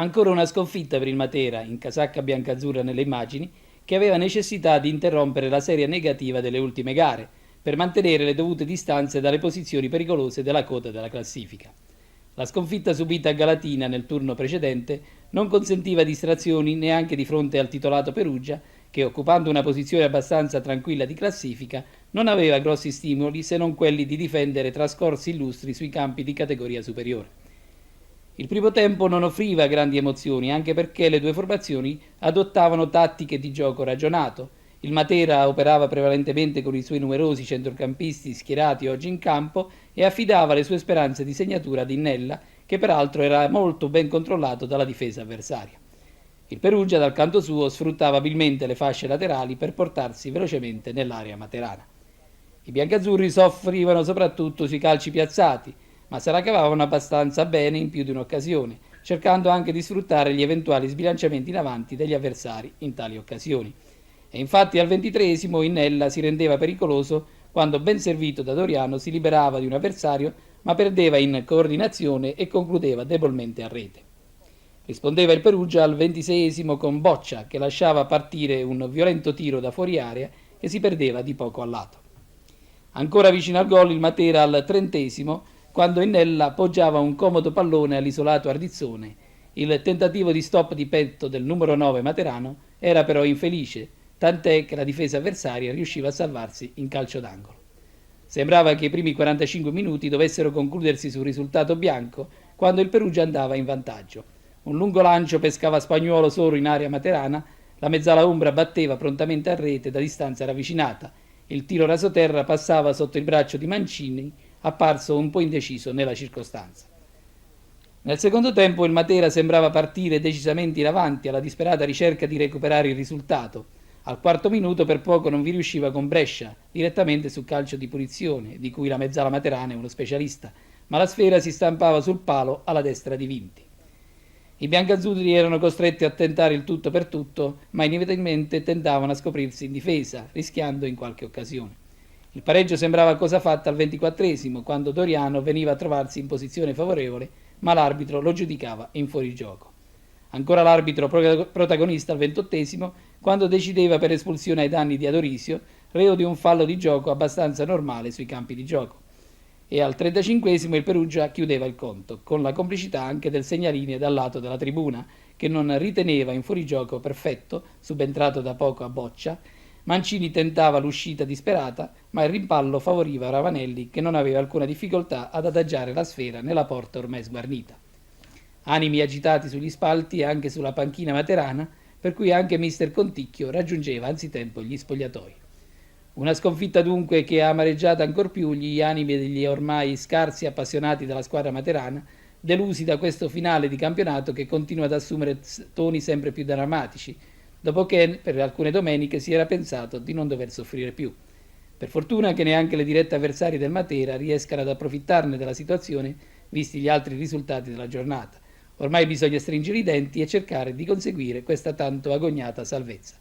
Ancora una sconfitta per il Matera, in casacca biancazzurra nelle immagini, che aveva necessità di interrompere la serie negativa delle ultime gare, per mantenere le dovute distanze dalle posizioni pericolose della coda della classifica. La sconfitta subita a Galatina nel turno precedente non consentiva distrazioni neanche di fronte al titolato Perugia, che occupando una posizione abbastanza tranquilla di classifica non aveva grossi stimoli se non quelli di difendere trascorsi illustri sui campi di categoria superiore. Il primo tempo non offriva grandi emozioni, anche perché le due formazioni adottavano tattiche di gioco ragionato. Il Matera operava prevalentemente con i suoi numerosi centrocampisti schierati oggi in campo e affidava le sue speranze di segnatura ad Innella, che peraltro era molto ben controllato dalla difesa avversaria. Il Perugia, dal canto suo, sfruttava abilmente le fasce laterali per portarsi velocemente nell'area materana. I biancazzurri soffrivano soprattutto sui calci piazzati, ma se la cavavano abbastanza bene in più di un'occasione, cercando anche di sfruttare gli eventuali sbilanciamenti in avanti degli avversari in tali occasioni. E infatti al 23esimo Innella si rendeva pericoloso quando, ben servito da Doriano, si liberava di un avversario, ma perdeva in coordinazione e concludeva debolmente a rete. Rispondeva il Perugia al 26esimo con Boccia, che lasciava partire un violento tiro da fuori area che si perdeva di poco a lato. Ancora vicino al gol il Matera al 30esimo, quando Innella appoggiava un comodo pallone all'isolato Ardizzone. Il tentativo di stop di petto del numero 9 materano era però infelice, tant'è che la difesa avversaria riusciva a salvarsi in calcio d'angolo. Sembrava che i primi 45 minuti dovessero concludersi sul risultato bianco, quando il Perugia andava in vantaggio. Un lungo lancio pescava Spagnuolo solo in area materana, la mezzala ombra batteva prontamente a rete da distanza ravvicinata. Il tiro rasoterra passava sotto il braccio di Mancini, apparso un po' indeciso nella circostanza. Nel secondo tempo il Matera sembrava partire decisamente in avanti alla disperata ricerca di recuperare il risultato. Al quarto minuto per poco non vi riusciva con Brescia, direttamente su calcio di punizione, di cui la mezzala materana è uno specialista, ma la sfera si stampava sul palo alla destra di Vinti. I biancazzurri erano costretti a tentare il tutto per tutto, ma inevitabilmente tendavano a scoprirsi in difesa, rischiando in qualche occasione. Il pareggio sembrava cosa fatta al 24esimo, quando Doriano veniva a trovarsi in posizione favorevole, ma l'arbitro lo giudicava in fuorigioco. Ancora l'arbitro protagonista al 28esimo, quando decideva per espulsione ai danni di Adorisio, reo di un fallo di gioco abbastanza normale sui campi di gioco. E al 35esimo il Perugia chiudeva il conto, con la complicità anche del segnaline dal lato della tribuna, che non riteneva in fuorigioco perfetto, subentrato da poco a Boccia. Mancini tentava l'uscita disperata, ma il rimpallo favoriva Ravanelli, che non aveva alcuna difficoltà ad adagiare la sfera nella porta ormai sguarnita. Animi agitati sugli spalti e anche sulla panchina materana, per cui anche mister Conticchio raggiungeva anzitempo gli spogliatoi. Una sconfitta dunque che ha amareggiato ancor più gli animi degli ormai scarsi appassionati della squadra materana, delusi da questo finale di campionato che continua ad assumere toni sempre più drammatici, dopo che per alcune domeniche si era pensato di non dover soffrire più. Per fortuna che neanche le dirette avversarie del Matera riescano ad approfittarne della situazione, visti gli altri risultati della giornata. Ormai bisogna stringere i denti e cercare di conseguire questa tanto agognata salvezza.